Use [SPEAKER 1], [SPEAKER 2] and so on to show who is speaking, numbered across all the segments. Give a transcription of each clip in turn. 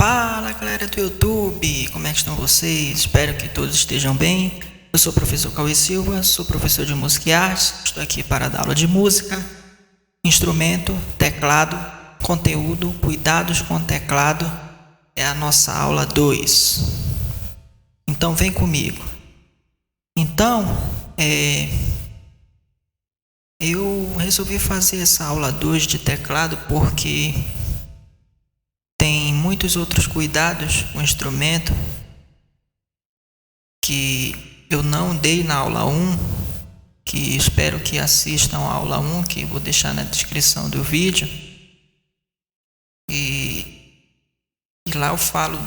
[SPEAKER 1] Fala galera do YouTube, como é que estão vocês? Espero que todos estejam bem. Eu sou o professor Cauê Silva, sou professor de música e artes. Estou aqui para dar aula de música, instrumento, teclado, conteúdo, cuidados com o teclado. É a nossa aula 2. Então vem comigo. Então, eu resolvi fazer essa aula 2 de teclado porque tem muitos outros cuidados com o instrumento que eu não dei na aula 1, que espero que assistam a aula 1, que vou deixar na descrição do vídeo. E lá eu falo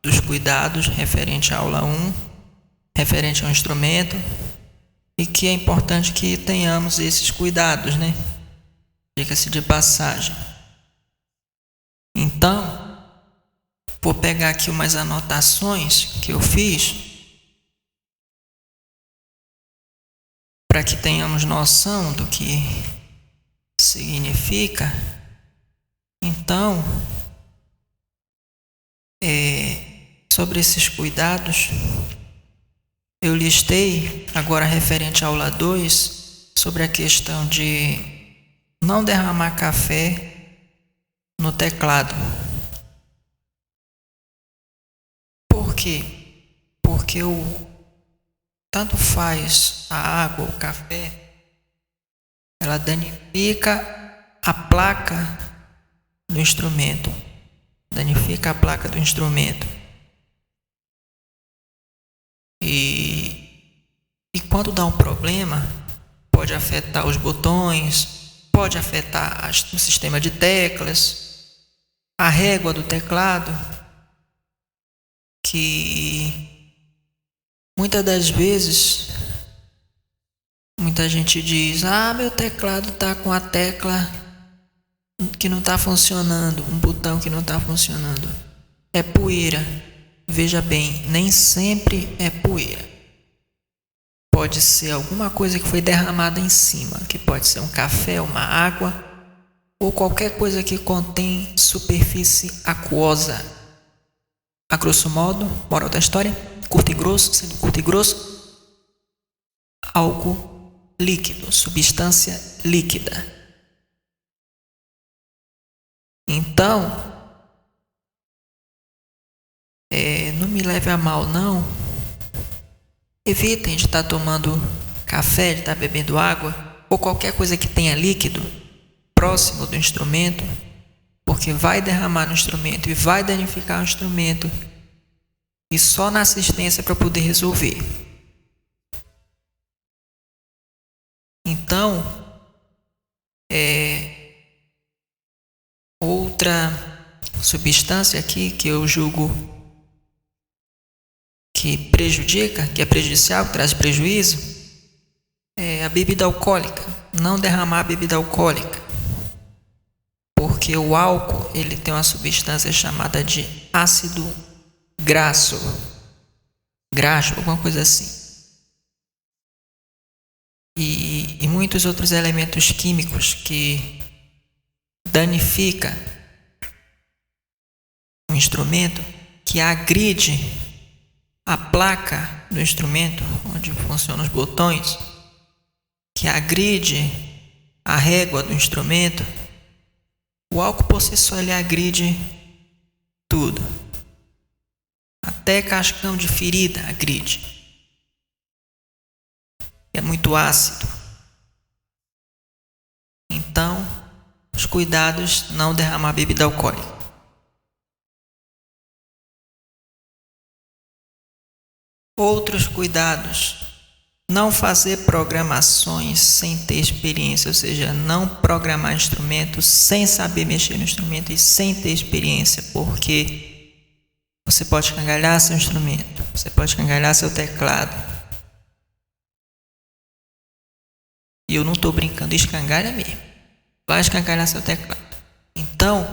[SPEAKER 1] dos cuidados referente à aula 1, referente ao instrumento, e que é importante que tenhamos esses cuidados, né? Diga-se de passagem. Então, vou pegar aqui umas anotações que eu fiz para que tenhamos noção do que significa. Então, sobre esses cuidados, eu listei agora referente à aula 2 sobre a questão de não derramar café no teclado. Por quê? Porque tanto faz a água ou o café, ela danifica a placa do instrumento. Danifica a placa do instrumento. E quando dá um problema, pode afetar os botões, pode afetar o sistema de teclas, a régua do teclado, que muitas das vezes muita gente diz: meu teclado está com a tecla que não está funcionando, um botão que não está funcionando. É poeira. Veja bem, nem sempre é poeira. Pode ser alguma coisa que foi derramada em cima, que pode ser um café, uma água, ou qualquer coisa que contém superfície aquosa. A grosso modo, moral da história, curto e grosso, sendo curto e grosso, algo líquido, substância líquida. Então, não me leve a mal não, evitem de estar tomando café, de estar bebendo água, ou qualquer coisa que tenha líquido próximo do instrumento, porque vai derramar no instrumento e vai danificar o instrumento, e só na assistência para poder resolver. Então, outra substância aqui que eu julgo que prejudica, que é prejudicial, que traz prejuízo, é a bebida alcoólica. Não derramar a bebida alcoólica, porque o álcool ele tem uma substância chamada de ácido graxo, alguma coisa assim, e muitos outros elementos químicos que danifica o instrumento, que agride a placa do instrumento, onde funcionam os botões, que agride a régua do instrumento. O álcool por si só ele agride tudo. Até cascão de ferida agride. É muito ácido. Então, os cuidados, não derramar bebida alcoólica. Outros cuidados: não fazer programações sem ter experiência, ou seja, não programar instrumentos sem saber mexer no instrumento e sem ter experiência, porque você pode escangalhar seu instrumento, você pode escangalhar seu teclado. E eu não estou brincando, escangalha mesmo. Vai escangalhar seu teclado. Então,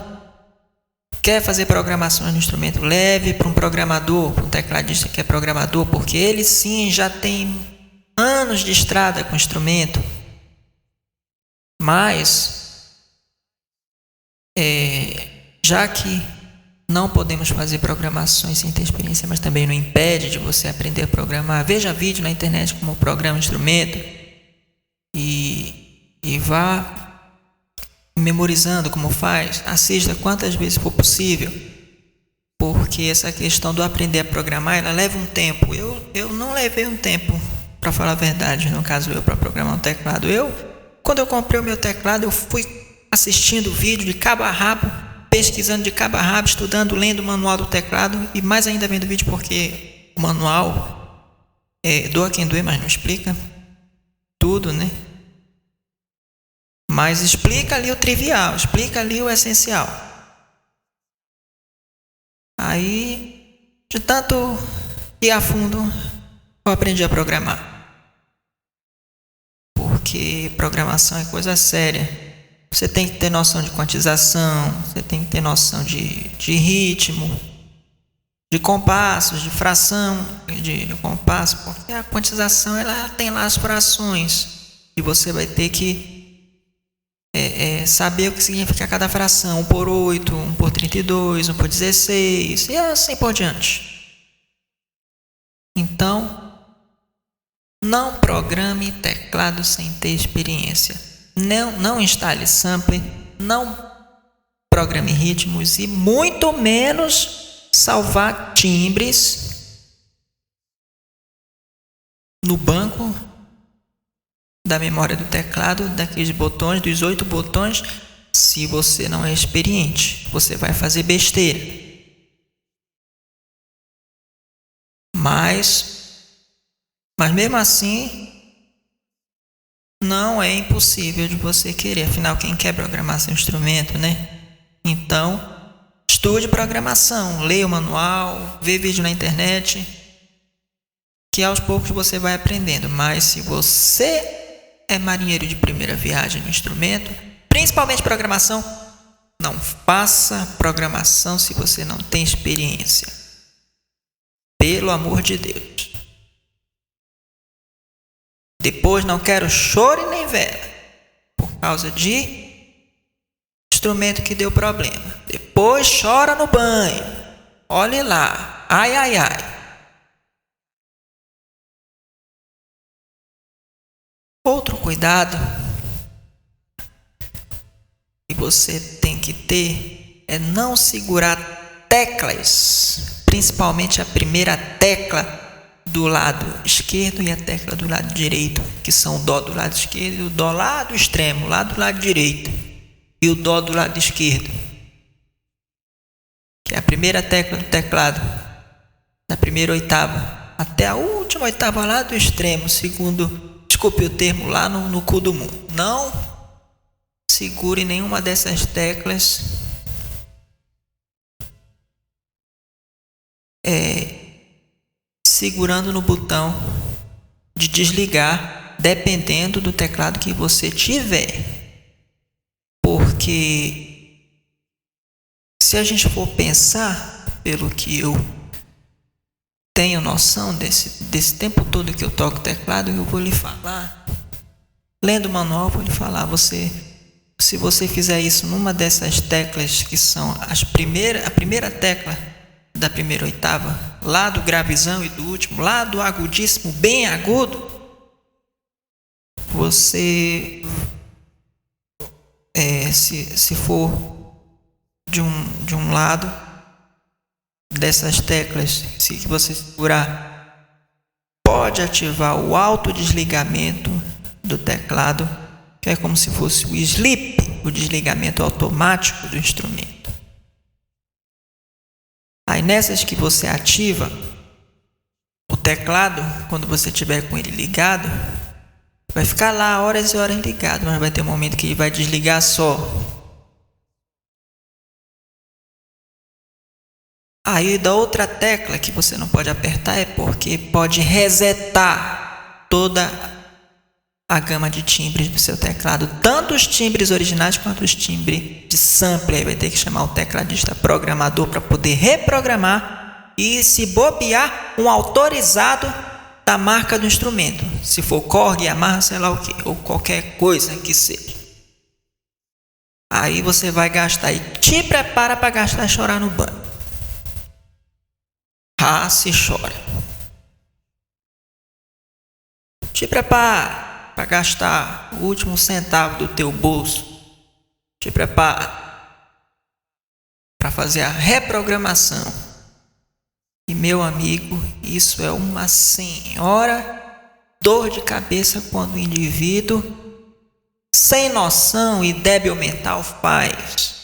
[SPEAKER 1] quer fazer programações no instrumento? Leve para um programador, para um tecladista que é programador, porque ele sim já tem anos de estrada com o instrumento. Mas, já que não podemos fazer programações sem ter experiência, mas também não impede de você aprender a programar. Veja vídeo na internet como programa instrumento e vá memorizando como faz. Assista quantas vezes for possível, porque essa questão do aprender a programar, ela leva um tempo. Eu não levei um tempo, para falar a verdade, no caso para programar um teclado. Quando eu comprei o meu teclado, eu fui assistindo vídeo de cabo a rabo, pesquisando de cabo a rabo, estudando, lendo o manual do teclado e mais ainda vendo vídeo, porque o manual doa quem doer, mas não explica tudo, né? Mas explica ali o trivial, explica ali o essencial. Aí, de tanto ir a fundo, eu aprendi a programar. Porque programação é coisa séria. Você tem que ter noção de quantização, você tem que ter noção de ritmo, de compassos, de fração de compasso, porque a quantização ela tem lá as frações e você vai ter que saber o que significa cada fração, 1 por 8, 1 por 32, 1 por 16 e assim por diante. Então, não programe teclado sem ter experiência. Não instale sampler, não programe ritmos e muito menos salvar timbres no banco da memória do teclado, daqueles botões, dos 8 botões. Se você não é experiente, você vai fazer besteira. Mas mesmo assim, não é impossível de você querer. Afinal, quem quer programar seu instrumento, né? Então, estude programação, leia o manual, vê vídeo na internet, que aos poucos você vai aprendendo. Mas se você é marinheiro de primeira viagem no instrumento, principalmente programação, não faça programação se você não tem experiência. Pelo amor de Deus. Depois não quero choro e nem vela por causa de instrumento que deu problema. Depois chora no banho. Olhe lá. Ai, ai, ai. Outro cuidado que você tem que ter é não segurar teclas, principalmente a primeira tecla do lado esquerdo e a tecla do lado direito, que são o dó do lado esquerdo e o dó lá do extremo, lá do lado direito, e o dó do lado esquerdo, que é a primeira tecla do teclado, da primeira oitava até a última oitava lá do extremo, segundo, desculpe o termo, lá no cu do mundo. Não segure nenhuma dessas teclas segurando no botão de desligar, dependendo do teclado que você tiver. Porque se a gente for pensar, pelo que eu tenho noção desse tempo todo que eu toco teclado, eu vou lhe falar, lendo o manual, eu vou lhe falar, se você fizer isso numa dessas teclas que são a primeira tecla da primeira oitava, lá do gravizão e do último, lá do agudíssimo, bem agudo, você, se for de um lado dessas teclas, se você segurar, pode ativar o autodesligamento do teclado, que é como se fosse o sleep, o desligamento automático do instrumento. Aí nessas que você ativa o teclado, quando você estiver com ele ligado, vai ficar lá horas e horas ligado, mas vai ter um momento que ele vai desligar só. Aí da outra tecla que você não pode apertar é porque pode resetar toda a gama de timbres do seu teclado, tanto os timbres originais quanto os timbres de sampler. Aí vai ter que chamar o tecladista programador para poder reprogramar e, se bobear, um autorizado da marca do instrumento, se for Korg, Yamaha, sei lá o que, ou qualquer coisa que seja. Aí você vai gastar e te prepara para gastar e chorar no banho. raça e chora. Te prepara para gastar o último centavo do teu bolso. Te prepara para fazer a reprogramação. E meu amigo, isso é uma senhora dor de cabeça quando o indivíduo sem noção e débil mental faz.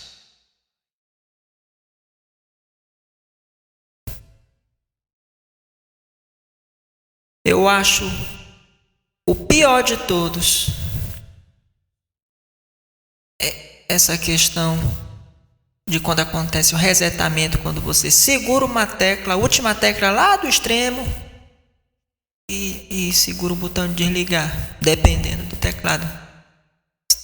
[SPEAKER 1] Eu acho o pior de todos é essa questão de quando acontece o resetamento, quando você segura uma tecla, a última tecla lá do extremo e segura o botão de desligar, dependendo do teclado.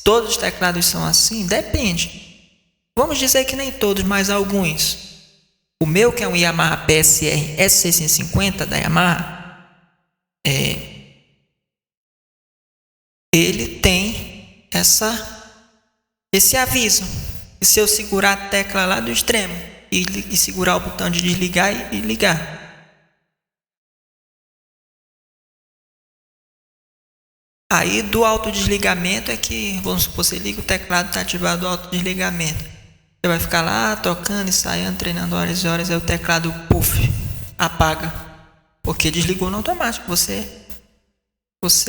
[SPEAKER 1] Todos os teclados são assim? Depende. Vamos dizer que nem todos, mas alguns. O meu, que é um Yamaha PSR S650 da Yamaha, ele tem esse aviso. E se eu segurar a tecla lá do extremo e segurar o botão de desligar e ligar. Aí do autodesligamento é que, vamos supor, você liga o teclado, está ativado o autodesligamento. Você vai ficar lá tocando, ensaiando, treinando horas e horas, aí o teclado, puff, apaga. Porque desligou no automático, você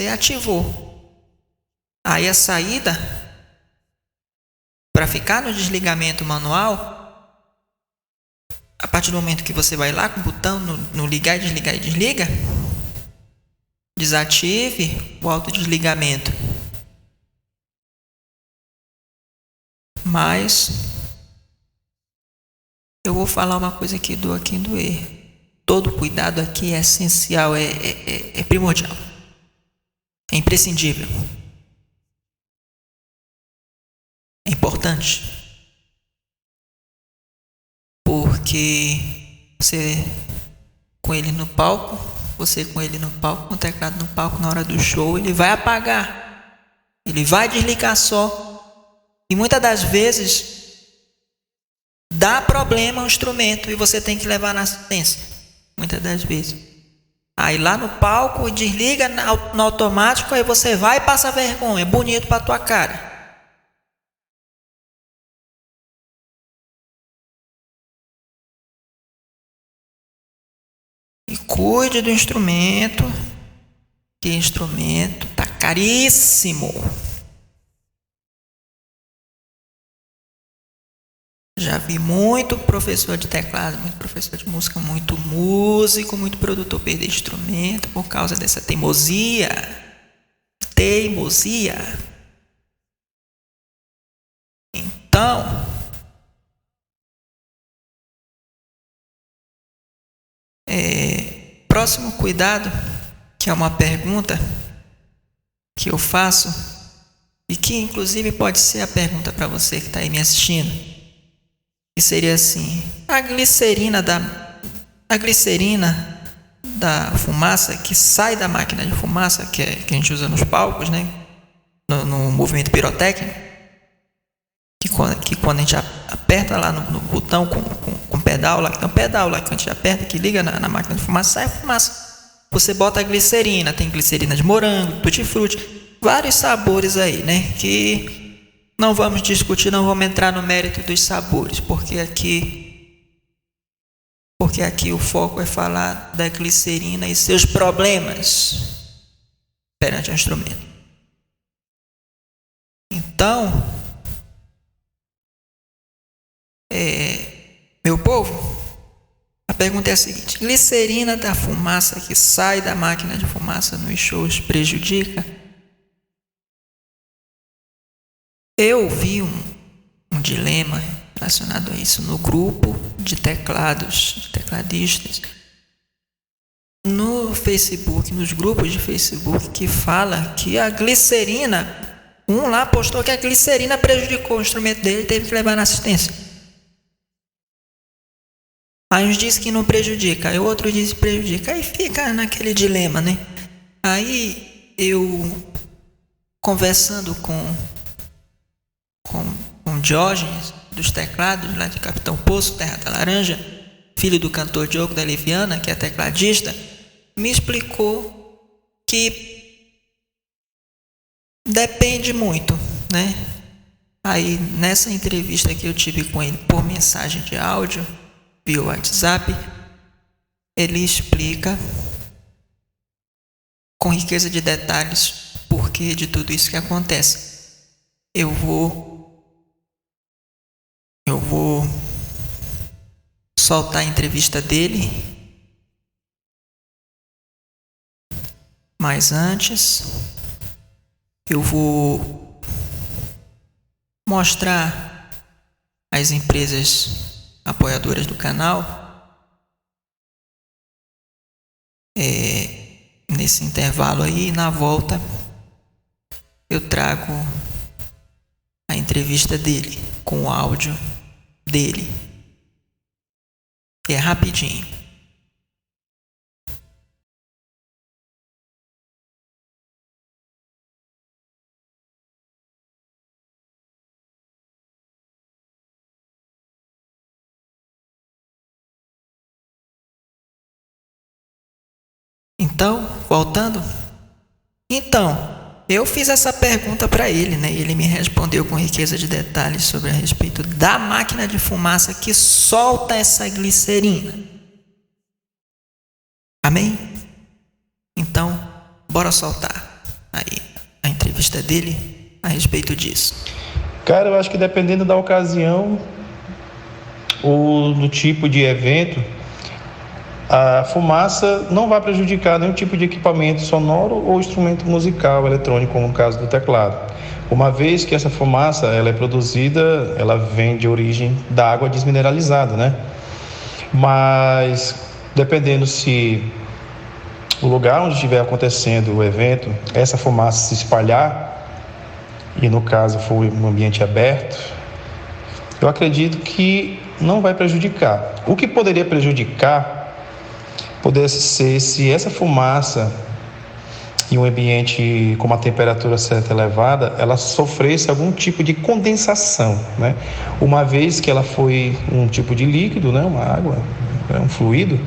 [SPEAKER 1] ativou. Aí a saída, para ficar no desligamento manual, a partir do momento que você vai lá com o botão no ligar e desliga, desative o autodesligamento. Mas eu vou falar uma coisa que doa quem doer. Todo cuidado aqui é essencial, é primordial, é imprescindível, é importante, porque você com ele no palco, com o teclado no palco, na hora do show, ele vai apagar, ele vai desligar só, e muitas das vezes dá problema ao instrumento e você tem que levar na assistência, muitas das vezes. Aí lá no palco, desliga no automático, aí você vai e passa vergonha, bonito pra tua cara. E cuide do instrumento, que instrumento tá caríssimo. Já vi muito professor de teclado, muito professor de música, muito músico, muito produtor perder instrumento por causa dessa teimosia. Então, próximo cuidado, que é uma pergunta que eu faço e que inclusive pode ser a pergunta para você que está aí me assistindo, que seria assim: a glicerina da fumaça que sai da máquina de fumaça que a gente usa nos palcos, né, no movimento pirotécnico, que quando a gente aperta lá no botão com pedal lá, que tem um pedal lá que a gente aperta, que liga na máquina de fumaça, sai a fumaça. Você bota a glicerina, tem glicerina de morango, tutti-frutti, vários sabores aí, né? Que não vamos discutir, não vamos entrar no mérito dos sabores, porque aqui o foco é falar da glicerina e seus problemas perante o instrumento. Então, meu povo, a pergunta é a seguinte: glicerina da fumaça que sai da máquina de fumaça nos shows prejudica? Eu vi um dilema relacionado a isso no grupo de tecladistas, no Facebook, nos grupos de Facebook, que fala que a glicerina, um lá postou que a glicerina prejudicou o instrumento dele, teve que levar na assistência. Aí uns dizem que não prejudica, aí o outro diz que prejudica, aí fica naquele dilema, né? Aí eu, conversando com Diógenes dos teclados lá de Capitão Poço, Terra da Laranja, filho do cantor Diogo da Liviana, que é tecladista, me explicou que depende muito, né? Aí, nessa entrevista que eu tive com ele por mensagem de áudio, via WhatsApp, ele explica com riqueza de detalhes o porquê de tudo isso que acontece. Eu vou soltar a entrevista dele, mas antes eu vou mostrar as empresas apoiadoras do canal. Nesse intervalo aí, na volta, eu trago a entrevista dele com o áudio dele. É rapidinho. Então, voltando. Então, eu fiz essa pergunta para ele, né? Ele me respondeu com riqueza de detalhes sobre a respeito da máquina de fumaça que solta essa glicerina. Amém? Então, bora soltar aí a entrevista dele a respeito disso.
[SPEAKER 2] Cara, eu acho que dependendo da ocasião ou do tipo de evento, a fumaça não vai prejudicar nenhum tipo de equipamento sonoro ou instrumento musical eletrônico, como no caso do teclado. Uma vez que essa fumaça ela é produzida, ela vem de origem da água desmineralizada, né? Mas dependendo se o lugar onde estiver acontecendo o evento, essa fumaça se espalhar, e no caso for um ambiente aberto, eu acredito que não vai prejudicar. O que poderia prejudicar pudesse ser se essa fumaça em um ambiente com uma temperatura certa elevada, ela sofresse algum tipo de condensação, né? Uma vez que ela foi um tipo de líquido, né? Uma água, um fluido,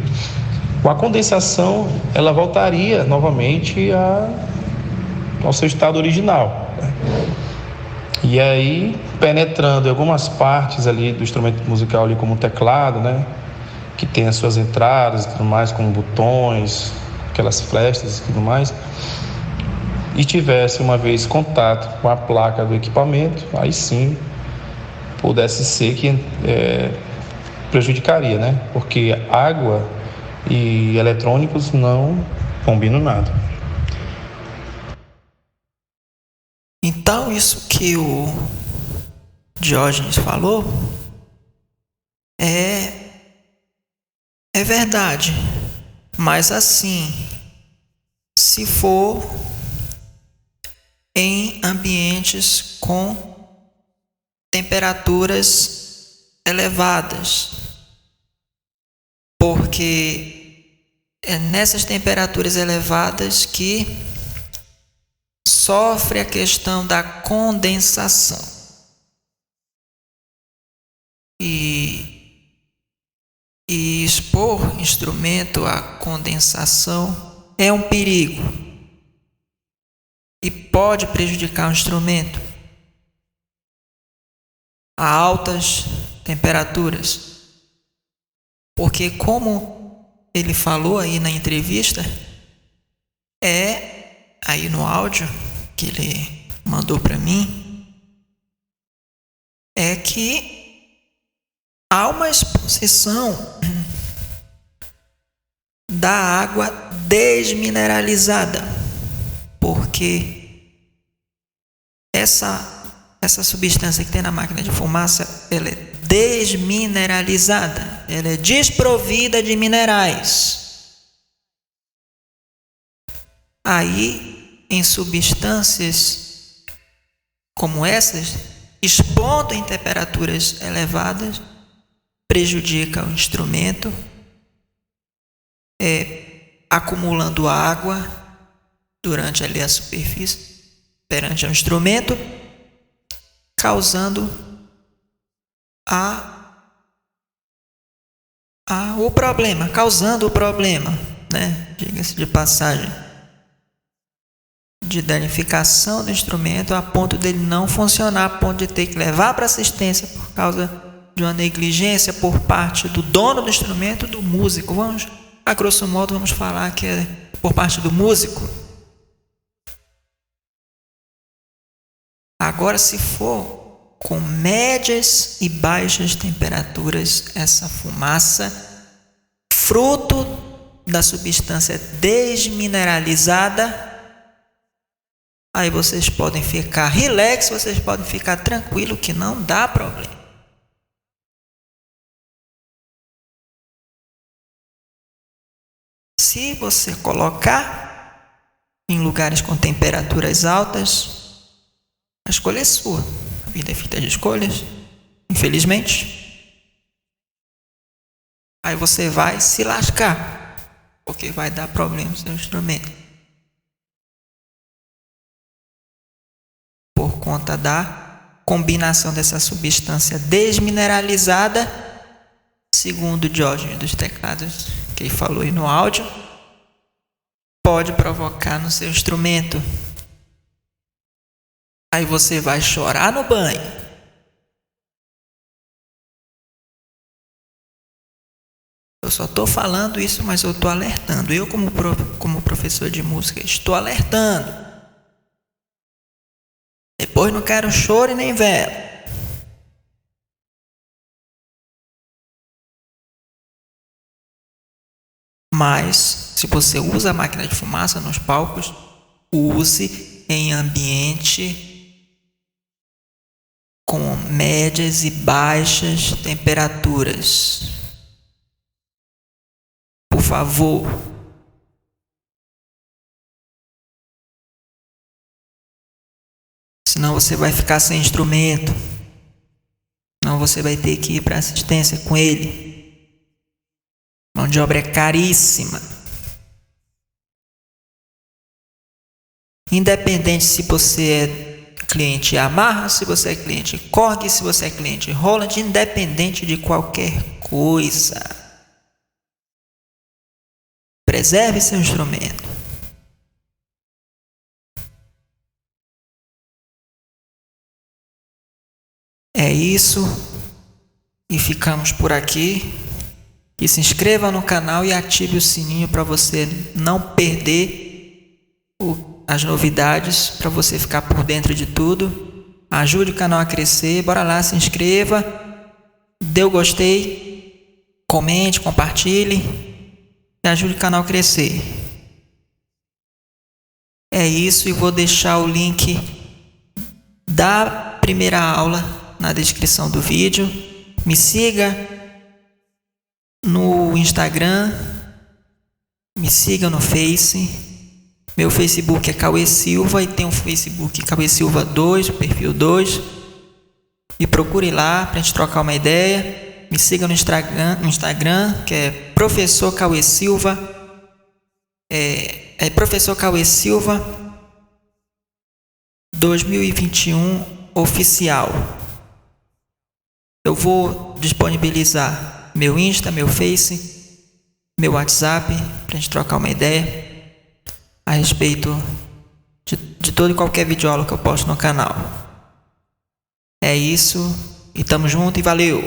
[SPEAKER 2] com a condensação ela voltaria novamente ao seu estado original, né? E aí, penetrando em algumas partes ali do instrumento musical, ali como o teclado, né? Que tem as suas entradas e tudo mais, como botões, aquelas flechas e tudo mais, e tivesse uma vez contato com a placa do equipamento, aí sim pudesse ser que prejudicaria, né? Porque água e eletrônicos não combinam nada.
[SPEAKER 1] Então, isso que o Diógenes falou é verdade, mas assim, se for em ambientes com temperaturas elevadas, porque é nessas temperaturas elevadas que sofre a questão da condensação. E expor instrumento à condensação é um perigo e pode prejudicar o instrumento a altas temperaturas, porque como ele falou aí na entrevista, aí no áudio que ele mandou para mim, é que há uma exposição da água desmineralizada, porque essa substância que tem na máquina de fumaça, ela é desmineralizada, ela é desprovida de minerais. Aí, em substâncias como essas, expondo em temperaturas elevadas, prejudica o instrumento, acumulando água durante ali a superfície, perante o instrumento, causando o problema, causando o problema, né? Diga-se de passagem, de danificação do instrumento a ponto dele não funcionar, a ponto de ter que levar para assistência por causa de uma negligência por parte do dono do instrumento, do músico. Vamos, a grosso modo, vamos falar que é por parte do músico. Agora, se for com médias e baixas temperaturas, essa fumaça, fruto da substância desmineralizada, aí vocês podem ficar relax, vocês podem ficar tranquilo que não dá problema. Se você colocar em lugares com temperaturas altas, a escolha é sua. A vida é feita de escolhas, infelizmente. Aí você vai se lascar, porque vai dar problema no seu instrumento. Por conta da combinação dessa substância desmineralizada, segundo Diógenes dos Teclados, que ele falou aí no áudio, pode provocar no seu instrumento. Aí você vai chorar no banho. Eu só estou falando isso, mas eu estou alertando. Eu, como professor de música, estou alertando. Depois não quero choro e nem vela. Mas, se você usa a máquina de fumaça nos palcos, use em ambiente com médias e baixas temperaturas. Por favor. Senão você vai ficar sem instrumento. Senão você vai ter que ir para assistência com ele. Mão de obra é caríssima. Independente se você é cliente Yamaha, se você é cliente Korg, se você é cliente Roland, independente de qualquer coisa, preserve seu instrumento. É isso. E ficamos por aqui. E se inscreva no canal e ative o sininho para você não perder as novidades, para você ficar por dentro de tudo. Ajude o canal a crescer. Bora lá, se inscreva, dê o gostei, comente, compartilhe e ajude o canal a crescer. É isso, e vou deixar o link da primeira aula na descrição do vídeo. Me siga no Instagram, me siga no Face. Meu Facebook é Cauê Silva e tem um Facebook Cauê Silva 2, o perfil 2. Me procure lá para a gente trocar uma ideia. Me siga no Instagram, que é Professor Cauê Silva. É Professor Cauê Silva 2021 oficial. Eu vou disponibilizar meu Insta, meu Face, meu WhatsApp, para a gente trocar uma ideia a respeito de todo e qualquer videoaula que eu posto no canal. É isso, e tamo junto e valeu!